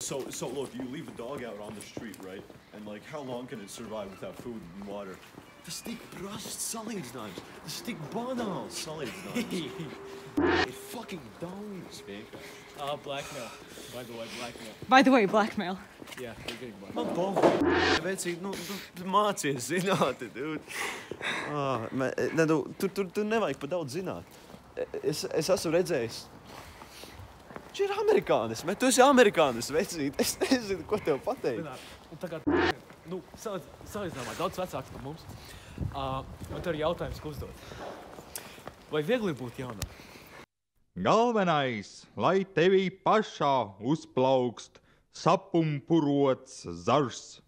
So look, you leave a dog out on the street, right? And like, how long can it survive without food and water? Tas tik prasts salīdzinājums. Tas tik banāls salīdzinājums. It fucking don't, man. Blackmail. By the way, blackmail. By the way, blackmail. Yeah, you're getting blackmail. Man pofīgi. Vecīt, nu, tu mācies zināti, dude. Tur nevajag pa daudz zināt. Es esmu redzējis. Šī ir amerikānis, bet tu esi amerikānis, vecīt. Es nezinu, ko tev pateikt. Un tagad, nu, salīdzinājumā daudz vecāks par mums. Man tev ir jautājums, ko uzdot. Vai viegli būt jaunam? Galvenais, lai tevī pašā uzplaukst sapumpurots zars.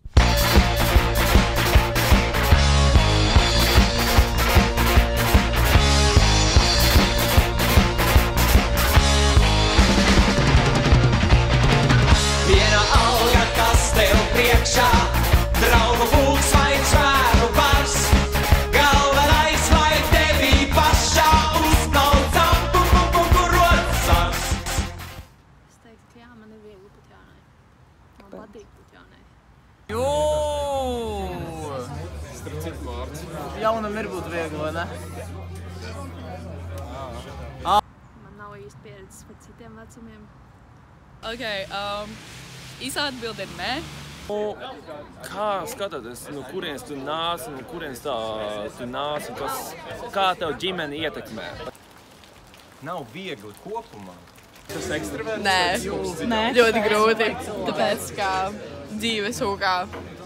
Viena alga, kas tev priekšā, draugu pulks vai čvēru bars. Galvenais, lai tevī pašā uzplauc sapumpurots zars. Es teiktu, ka jā, man ir viegli būt jaunai. Man patīk būt jaunai. Starp citu vārds. Jaunam ir būt viegli, vai ne? Man nav īsti pieredzes par citiem vecumiem. Īsā atbilde ir nē. Kā skatāties, no kurienes tu nāc, no kurienes tu nāc, un kā tev ģimeni ietekmē? Nav viegli kopumā. Tas ekstraverts? Nē. Ļoti grūti, tāpēc, ka dzīves ūkā.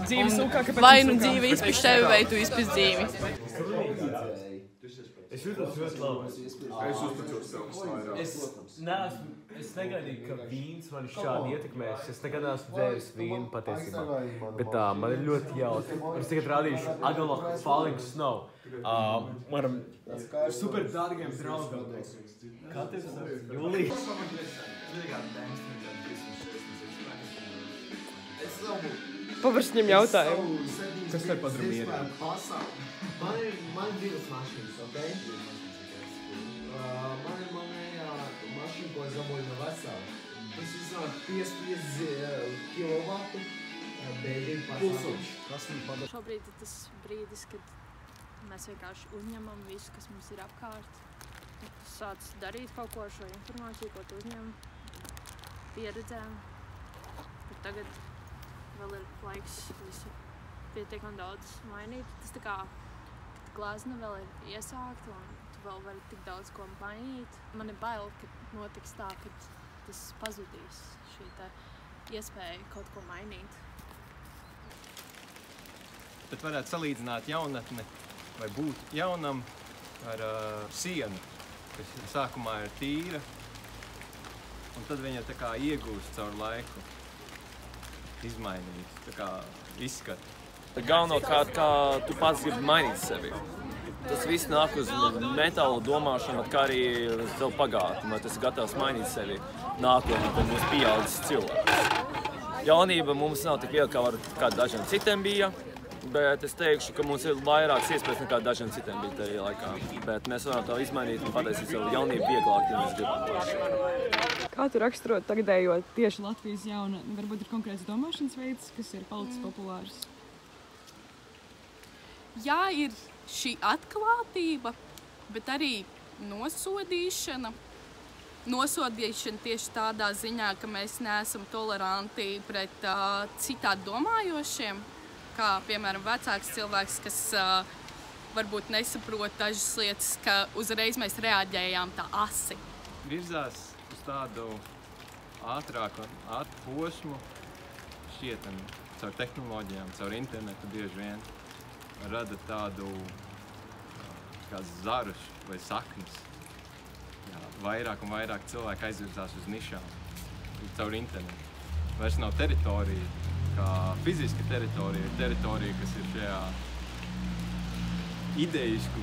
Kāpēc? Vai nu dzīve izpist tevi, vai tu izpist dzīvi. Es jūtos ļoti labi. Es negaidīju, ka vīns mani šādi ietekmēs. Es nekad neesmu dzēris vīnu patiesībā. Bet man ir ļoti jauki. Es tagad rādīšu Agalo Falling Snow. Manam super dārgiem draugam. Kā tev sauc? Julija? Paprasti viņam jautājumu. Kas tev padara mierīgi? Man ir divas mašīnas, ok? Man ir manējā mašīna, ko es dabūju no vecāka. Tas iznāk 55 kilovatu, bēdīgi pasākuši. Šobrīd ir tas brīdis, kad mēs vienkārši uzņemam visu, kas mums ir apkārt. Sāc darīt kaut ko ar šo informāciju, ko tu uzņem, pieredzēm. Bet tagad vēl ir laiks visu pietiekami daudz mainīt. Tas tā kā, kad glazna vēl ir iesākta un tu vēl vari tik daudz ko mainīt. Man ir bail, ka notiks tā, ka tas pazudīs šī tā iespēja kaut ko mainīt. Bet varētu salīdzināt jaunatni vai būt jaunam ar sienu, kas sākumā ir tīra, un tad viņa tā kā iegūst caur laiku, izmainīt, tā kā izskatu. Galvenokārt, kā tu pats gribi mainīt sevi. Tas viss nāk uz mentālu domāšanu, kā arī uz tev pagātni, vai tas ir gatavs mainīt sevi nākotnē, kad mums pieaudzis cilvēks. Jaunība mums nav tik viegli, kā dažiem citiem bija, bet es teikšu, ka mums ir vairākas iespējas nekā dažiem citiem bija tajā laikā. Bet mēs varam to izmainīt un pataisīt savu jaunību vieglāk, ja mēs gribam. Kā tu raksturot tagadējo Tieši Latvijas jauna, varbūt ir konkrēts domāšanas veids, kas ir palicis populārs. Jā, ir šī atklātība, bet arī nosodīšana. Nosodīšana tieši tādā ziņā, ka mēs neesam toleranti pret citādi domājošiem, kā, piemēram, vecāks cilvēks, kas varbūt nesaprot dažas lietas, ka uzreiz mēs reaģējām tā asi. Virzās uz tādu ātrāku posmu, šķietam, caur tehnoloģijām, caur internetu bieži vien. Rada tādu kā zarus vai saknes. Jā, vairāk un vairāk cilvēki aizvirzās uz nišām caur internetu. Vairs nav teritorija, kā fiziska teritorija, teritorija, kas ir šajā ideisku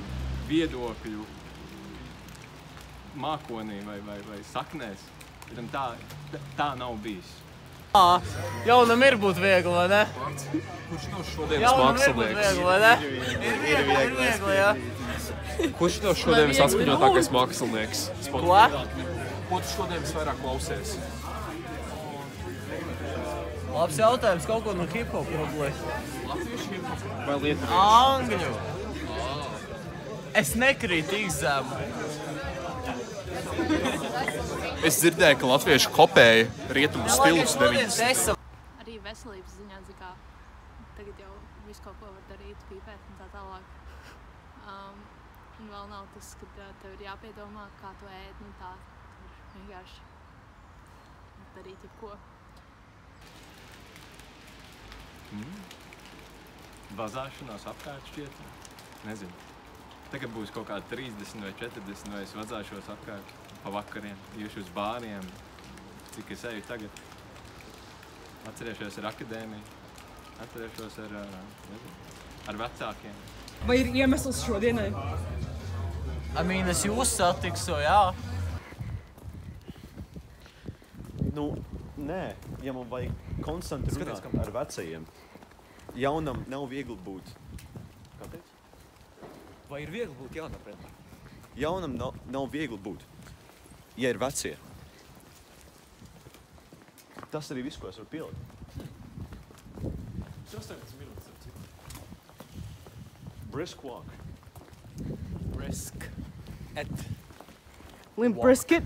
viedokļu mākonī vai saknēs. Tā nav bijis. Jaunam ir būt viegli, vai ne? Kurš no šodienas mākslinieks? Jaunam ir būt viegli, vai ne? Ir viegli, jā. Kurš no šodienas atskaņotākais mākslinieks? Ko? Ko tu šodienas vairāk klausies? Labs jautājums, kaut ko no hip-hop problēma. Latviešu hip-hop? Vai lietuviešu? Angļu. Es nekrītu tik zemu. Es dzirdēju, ka latvieši kopēja rietumu stilus 90. Arī veselības ziņā, kā tagad jau visu kaut ko var darīt, pīpēt un tā tālāk. Un vēl nav tas, ka tev ir jāpiedomā, kā tu ēd, un tā tur vienkārši darīt jebko. Vazāšanās apkārt šķiet? Nezinu. Tagad būs kaut kādi 30 vai 40, vai es vazāšos apkārt pa vakariem, iešu uz bāriem, cik es eju tagad. Atcerēšos ar akadēmiju, atcerēšos ar vecākiem. Vai ir iemesls šodienai? Es jūs satikšu, jā. Nu, nē, ja man vajag konstanti runāt ar vecajiem, jaunam nav viegli būt. Kā teic? Vai ir viegli būt jaunam, Brent? Jaunam nav viegli būt, ja ir vecie. Tas arī viss, ko es varu pielikt. 18 minūtes, ar cik? Brisk walk. Brisk. Limp brisket.